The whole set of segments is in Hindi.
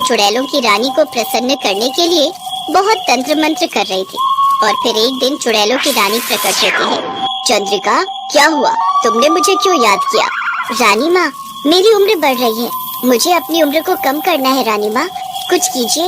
चुड़ैलों की रानी को प्रसन्न करने के लिए बहुत तंत्र मंत्र कर रही थी। और फिर एक दिन चुड़ैलों की रानी प्रकट होती है। चंद्रिका, क्या हुआ? तुमने मुझे क्यों याद किया? रानी माँ, मेरी उम्र बढ़ रही है, मुझे अपनी उम्र को कम करना है। रानी माँ, कुछ कीजिए।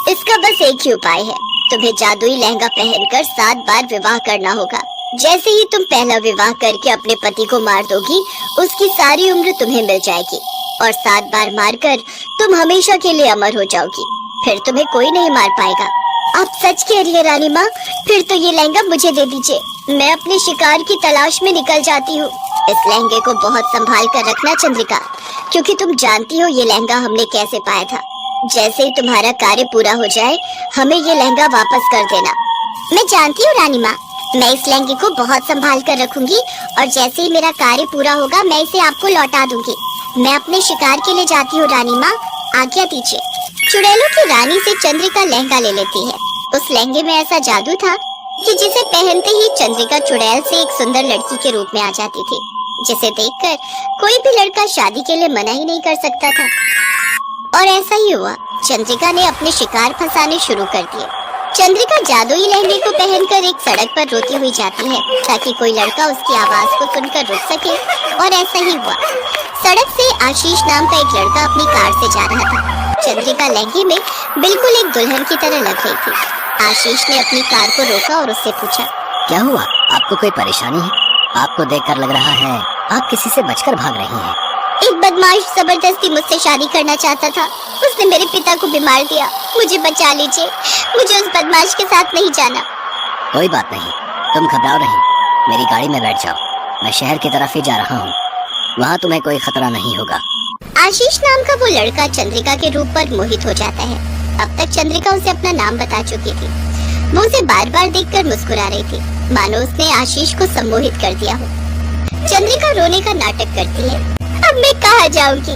इसका बस एक ही उपाय है, तुम्हें जादुई लहंगा पहनकर 7 बार विवाह करना होगा। जैसे ही तुम पहला विवाह करके अपने पति को मार दोगी, उसकी सारी उम्र तुम्हें मिल जाएगी और 7 बार मारकर तुम हमेशा के लिए अमर हो जाओगी। फिर तुम्हें कोई नहीं मार पाएगा। आप सच कह रही है रानी माँ? फिर तो ये लहंगा मुझे दे दीजिए, मैं अपने शिकार की तलाश में निकल जाती हूँ। इस लहंगे को बहुत संभाल कर रखना चंद्रिका, क्योंकि तुम जानती हो ये लहंगा हमने कैसे पाया था। जैसे ही तुम्हारा कार्य पूरा हो जाए, हमें ये लहंगा वापस कर देना। मैं जानती हूँ रानी माँ, मैं इस लहंगे को बहुत संभाल कर रखूंगी और जैसे ही मेरा कार्य पूरा होगा, मैं इसे आपको लौटा दूंगी। मैं अपने शिकार के लिए जाती हूँ रानी माँ, आज्ञा दीजिए। चुड़ैलों की रानी से चंद्रिका लहंगा ले लेती है। उस लहंगे में ऐसा जादू था कि जिसे पहनते ही चंद्रिका चुड़ैल से एक सुंदर लड़की के रूप में आ जाती थी, जिसे देखकर कोई भी लड़का शादी के लिए मना ही नहीं कर सकता था। और ऐसा ही हुआ, चंद्रिका ने अपने शिकार फंसाने शुरू कर दिए। चंद्रिका जादुई लहंगे को पहनकर एक सड़क पर रोती हुई जाती है ताकि कोई लड़का उसकी आवाज को सुनकर रुक सके। और ऐसा ही हुआ। सड़क से आशीष नाम का एक लड़का अपनी कार से जा रहा था। चंद्रिका लहंगे में बिल्कुल एक दुल्हन की तरह लग रही थी। आशीष ने अपनी कार को रोका और उससे पूछा, क्या हुआ? आपको कोई परेशानी है? आपको देखकर लग रहा है आप किसी से बचकर भाग रही हैं। एक बदमाश जबरदस्ती मुझसे शादी करना चाहता था, उसने मेरे पिता को भी मार दिया, मुझे बचा लीजिए, मुझे उस बदमाश के साथ नहीं जाना। कोई बात नहीं, तुम घबराओ नहीं, मेरी गाड़ी में बैठ जाओ, मैं शहर की तरफ ही जा रहा हूँ, वहाँ तुम्हें कोई खतरा नहीं होगा। आशीष नाम का वो लड़का चंद्रिका के रूप पर मोहित हो जाता है। अब तक चंद्रिका उसे अपना नाम बता चुकी थी। वो उसे बार बार देखकर मुस्कुरा रही थी, मानो उसने आशीष को सम्मोहित कर दिया हो। चंद्रिका रोने का नाटक करती है। अब मैं कहाँ जाऊंगी?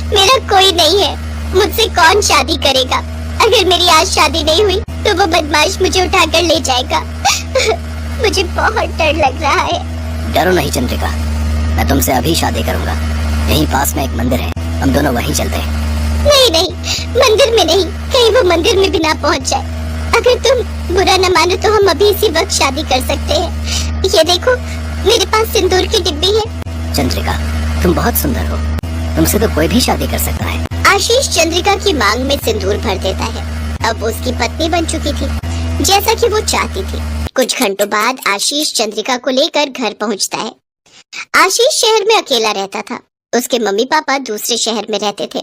मेरा कोई नहीं है, मुझसे कौन शादी करेगा? अगर मेरी आज शादी नहीं हुई तो वो बदमाश मुझे उठाकर ले जाएगा। मुझे बहुत डर लग रहा है। डरो नहीं चंद्रिका, मैं तुमसे अभी शादी करूंगा। यहीं पास में एक मंदिर है, हम दोनों वहीं चलते हैं। नहीं नहीं, मंदिर में नहीं, कहीं वो मंदिर में भी ना पहुंच जाए। अगर तुम बुरा न मानो तो हम अभी इसी वक्त शादी कर सकते हैं। ये देखो, मेरे पास सिंदूर की डिब्बी है। चंद्रिका, तुम बहुत सुंदर हो, तुमसे तो कोई भी शादी कर सकता है। आशीष चंद्रिका की मांग में सिंदूर भर देता है। अब वो उसकी पत्नी बन चुकी थी, जैसा कि वो चाहती थी। कुछ घंटों बाद आशीष चंद्रिका को लेकर घर पहुंचता है। आशीष शहर में अकेला रहता था, उसके मम्मी पापा दूसरे शहर में रहते थे।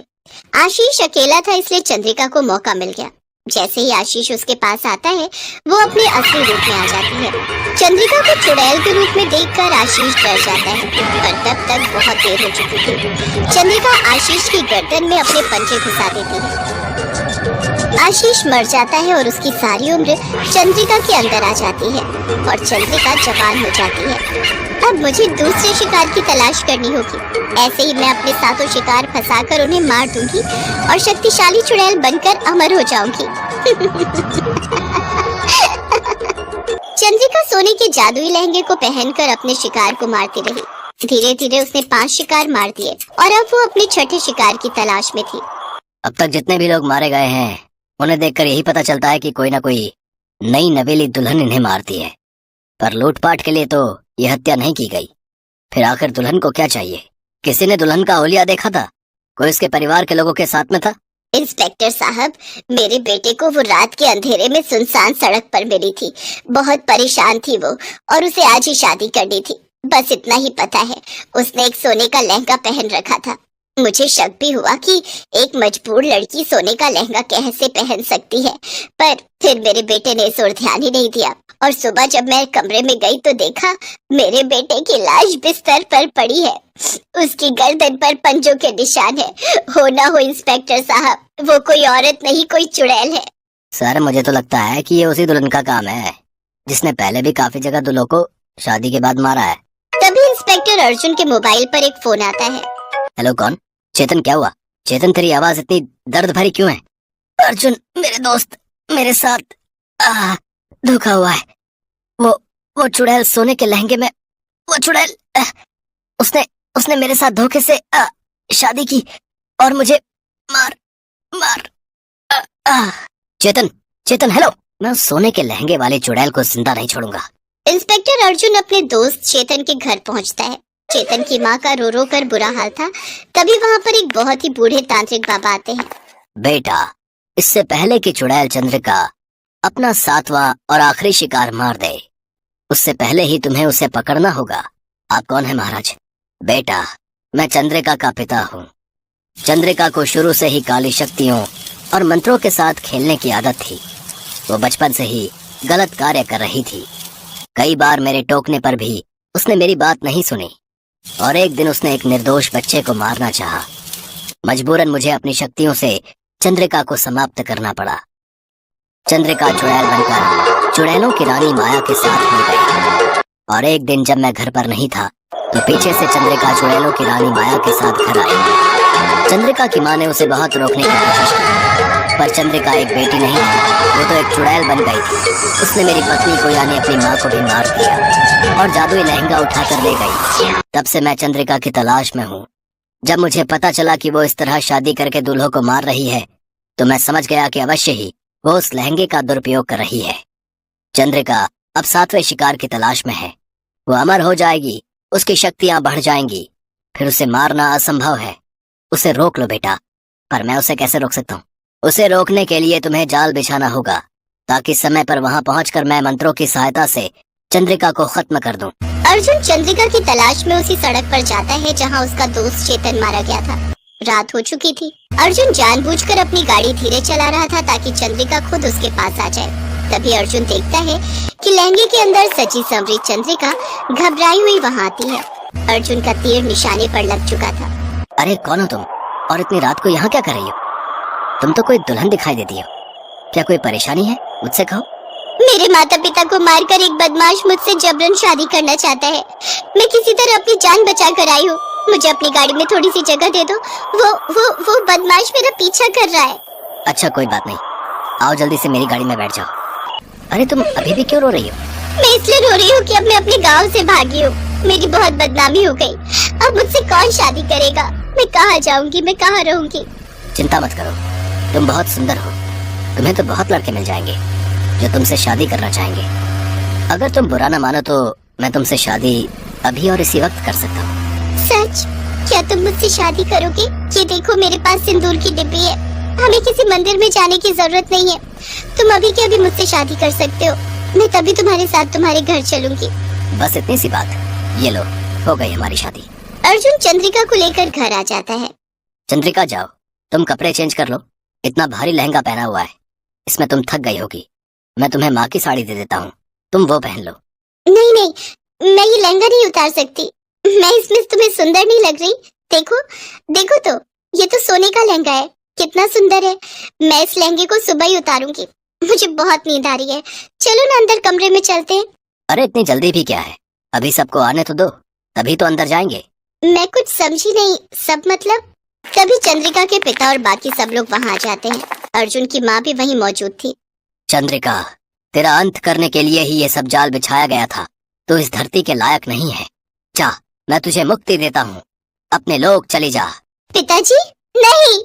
आशीष अकेला था, इसलिए चंद्रिका को मौका मिल गया। जैसे ही आशीष उसके पास आता है, वो अपने असली रूप में आ जाती है। चंद्रिका को चुड़ैल के रूप में देखकर आशीष डर जाता है, पर तब तक बहुत देर हो चुकी थी। चंद्रिका आशीष की गर्दन में अपने पंजे घुसा देती है। आशीष मर जाता है और उसकी सारी उम्र चंद्रिका के अंदर आ जाती है और चंद्रिका जवान हो जाती है। अब मुझे दूसरे शिकार की तलाश करनी होगी। ऐसे ही मैं अपने साथों शिकार फंसाकर उन्हें मार दूंगी और शक्तिशाली चुड़ैल बनकर अमर हो जाऊंगी। चंद्रिका सोने के जादुई लहंगे को पहनकर अपने शिकार को मारती रही। धीरे धीरे उसने 5 शिकार मार दिए और अब वो अपने छठे शिकार की तलाश में थी। अब तक जितने भी लोग मारे गए हैं, उन्हें देखकर यही पता चलता है कि कोई ना कोई नई नवेली दुल्हन इन्हें मारती है, पर लूटपाट के लिए तो ये हत्या नहीं की गई। फिर आखिर दुल्हन को क्या चाहिए? किसी ने दुल्हन का ओलिया देखा था? कोई उसके परिवार के लोगों के साथ में था? इंस्पेक्टर साहब, मेरे बेटे को वो रात के अंधेरे में सुनसान सड़क पर मिली थी। बहुत परेशान थी वो और उसे आज ही शादी करनी थी। बस इतना ही पता है, उसने एक सोने का लहंगा पहन रखा था। मुझे शक भी हुआ कि एक मजबूर लड़की सोने का लहंगा कैसे पहन सकती है, पर फिर मेरे बेटे ने इस ओर ध्यान ही नहीं दिया। और सुबह जब मैं कमरे में गई तो देखा मेरे बेटे की लाश बिस्तर पर पड़ी है। उसकी गर्दन पर पंजों के निशान है। हो ना हो इंस्पेक्टर साहब, वो कोई औरत नहीं, कोई चुड़ैल है। सर, मुझे तो लगता है कि ये उसी दुल्हन का काम है जिसने पहले भी काफी जगह दूल्हों को शादी के बाद मारा है। तभी इंस्पेक्टर अर्जुन के मोबाइल पर एक फोन आता है। हेलो, कौन? चेतन, क्या हुआ? चेतन, तेरी आवाज इतनी दर्द भरी क्यों है? अर्जुन, मेरे दोस्त, मेरे साथ धोखा हुआ है। वो चुड़ैल सोने के लहंगे में, वो चुड़ैल उसने मेरे साथ धोखे से शादी की और मुझे मार। आ, आ, चेतन, चेतन, हेलो। मैं उस सोने के लहंगे वाले चुड़ैल को जिंदा नहीं छोड़ूंगा। इंस्पेक्टर अर्जुन अपने दोस्त चेतन के घर पहुंचता है। चेतन की माँ का रो रो कर बुरा हाल था। तभी वहाँ पर एक बहुत ही बूढ़े तांत्रिक बाबा आते हैं। बेटा, इससे पहले कि चुड़ैल चंद्रिका अपना 7वां और आखिरी शिकार मार दे, उससे पहले ही तुम्हें उसे पकड़ना होगा। आप कौन है महाराज? बेटा, मैं चंद्रिका का पिता हूँ। चंद्रिका को शुरू से ही काली शक्तियों और मंत्रों के साथ खेलने की आदत थी। वो बचपन से ही गलत कार्य कर रही थी। कई बार मेरे टोकने पर भी उसने मेरी बात नहीं सुनी और एक दिन उसने एक निर्दोष बच्चे को मारना चाहा। मजबूरन मुझे अपनी शक्तियों से चंद्रिका को समाप्त करना पड़ा। चंद्रिका चुड़ैल बनकर चुड़ैलों की रानी माया के साथ मिल गई और एक दिन जब मैं घर पर नहीं था तो पीछे से चंद्रिका चुड़ैलों की रानी माया के साथ घर आई। चंद्रिका की माँ ने उसे बहुत रोकने की कोशिश की, पर चंद्रिका एक बेटी नहीं थी, वो तो एक चुड़ैल बन गई थी। उसने मेरी पत्नी को यानी अपनी माँ को भी मार दिया और जादुई लहंगा उठाकर ले गई। तब से मैं चंद्रिका की तलाश में हूँ। जब मुझे पता चला कि वो इस तरह शादी करके दूल्हों को मार रही है तो मैं समझ गया कि अवश्य ही वो उस लहंगे का दुरुपयोग कर रही है। चंद्रिका अब 7वें शिकार की तलाश में है। वो अमर हो जाएगी, उसकी शक्तियां बढ़ जाएंगी, फिर उसे मारना असंभव है। उसे रोक लो बेटा। पर मैं उसे कैसे रोक सकता हूँ? उसे रोकने के लिए तुम्हें जाल बिछाना होगा ताकि समय पर वहाँ पहुँचकर मैं मंत्रों की सहायता से चंद्रिका को खत्म कर दूं। अर्जुन चंद्रिका की तलाश में उसी सड़क पर जाता है जहाँ उसका दोस्त चेतन मारा गया था। रात हो चुकी थी। अर्जुन जानबूझकर अपनी गाड़ी धीरे चला रहा था ताकि चंद्रिका खुद उसके पास आ जाए। तभी अर्जुन देखता है कि लहंगे के अंदर सजी संवरी चंद्रिका घबराई हुई वहाँ आती है। अर्जुन का तीर निशाने पर लग चुका था। अरे कौन हो तुम और इतनी रात को यहाँ क्या कर रही हो? तुम तो कोई दुल्हन दिखाई देती हो। क्या कोई परेशानी है? मुझसे कहो। मेरे माता पिता को मारकर एक बदमाश मुझसे जबरन शादी करना चाहता है। मैं किसी तरह अपनी जान बचा कर आई हूँ। मुझे अपनी गाड़ी में थोड़ी सी जगह दे दो। वो बदमाश मेरा पीछा कर रहा है। अच्छा कोई बात नहीं, आओ जल्दी से मेरी गाड़ी में बैठ जाओ। अरे तुम अभी भी क्यों रो रही हो? मैं इसलिए रो रही हूँ कि अब मैं अपने गाँव से भागी हूँ। मेरी बहुत बदनामी हो गई। अब मुझसे कौन शादी करेगा? मैं कहाँ जाऊँगी? मैं कहाँ रहूँगी? चिंता मत करो, तुम बहुत सुंदर हो। तुम्हें तो बहुत लड़के मिल जाएंगे जो तुमसे शादी करना चाहेंगे। अगर तुम बुरा न मानो तो मैं तुमसे शादी अभी और इसी वक्त कर सकता हूँ। सच? क्या तुम मुझसे शादी करोगे? ये देखो मेरे पास सिंदूर की डिब्बी है। हमें किसी मंदिर में जाने की जरूरत नहीं है। तुम अभी के अभी मुझसे शादी कर सकते हो। मैं तभी तुम्हारे साथ तुम्हारे घर चलूंगी। बस इतनी सी बात। ये लो, हो गई हमारी शादी। अर्जुन चंद्रिका को लेकर घर आ जाता है। चंद्रिका जाओ, तुम कपड़े चेंज कर लो। इतना भारी लहंगा पहना हुआ है, इसमें तुम थक गई होगी। मैं तुम्हें माँ की साड़ी दे देता हूँ, तुम वो पहन लो। नहीं नहीं, मैं ये लहंगा नहीं उतार सकती। मैं इसमें तुम्हें सुंदर नहीं लग रही। देखो देखो तो, ये तो सोने का लहंगा है। कितना सुंदर है। मैं इस लहंगे को सुबह ही उतारूंगी। मुझे बहुत नींद आ रही है। चलो ना अंदर कमरे में चलते हैं। अरे इतनी जल्दी भी क्या है? अभी सबको आने तो दो, तभी तो अंदर जाएंगे। मैं कुछ समझी नहीं। सब मतलब? तभी चंद्रिका के पिता और बाकी सब लोग वहाँ आ जाते हैं। अर्जुन की माँ भी वहीं मौजूद थी। चंद्रिका, तेरा अंत करने के लिए ही ये सब जाल बिछाया गया था। तू इस धरती के लायक नहीं है। जा, मैं तुझे मुक्ति देता हूँ। अपने लोग चली जा। पिताजी नहीं।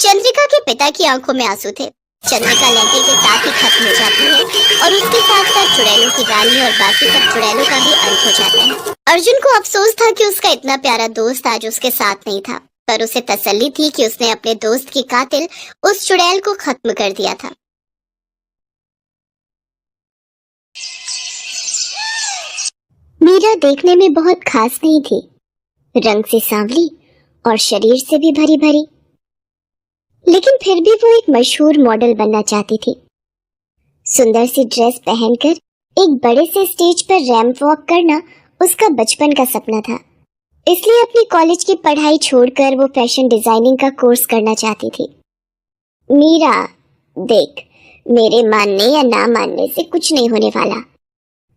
चंद्रिका के पिता की आंखों में आंसू थे। चंद्रिका लहंगे के साथ ही खत्म हो जाती है और उसके साथ साथ चुड़ैलों की रानी और बाकी सब चुड़ैलों का भी अंत हो जाता है। अर्जुन को अफसोस था कि उसका इतना प्यारा दोस्त आज उसके साथ नहीं था, पर उसे तसल्ली थी कि उसने अपने दोस्त की कातिल उस चुड़ैल को खत्म कर दिया था। मीरा देखने में बहुत खास नहीं थी। रंग से सांवली और शरीर से भी भरी भरी, लेकिन फिर भी वो एक मशहूर मॉडल बनना चाहती थी। सुंदर सी ड्रेस पहनकर एक बड़े से स्टेज पर रैंप वॉक करना उसका बचपन का सपना था। इसलिए अपनी कॉलेज की पढ़ाई छोड़कर वो फैशन डिजाइनिंग का कोर्स करना चाहती थी। मीरा देख, मेरे मानने या ना मानने से कुछ नहीं होने वाला।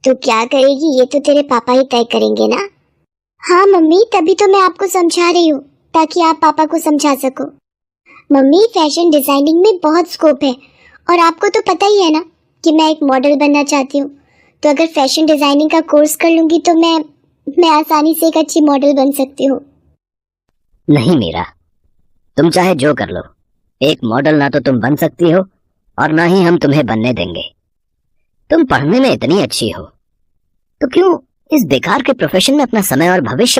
तू क्या करेगी ये तो तेरे पापा ही तय करेंगे ना। हाँ मम्मी, तभी तो मैं आपको समझा रही हूँ ताकि आप पापा को समझा सको। मम्मी, फैशन डिजाइनिंग में बहुत स्कोप है और आपको तो पता ही है ना कि मैं एक मॉडल बनना चाहती हूँ। तो अगर फैशन डिजाइनिंग का कोर्स कर लूंगी तो मैं आसानी से एक अच्छी मॉडल बन सकती हूँ। नहीं मीरा, तुम चाहे जो कर लो, एक मॉडल ना तो तुम बन सकती हो और ना ही हम तुम्हें बनने देंगे। तुम पढ़ने में इतनी अच्छी हो तो क्यों इस बेकार के प्रोफेशन में अपना समय और भविष्य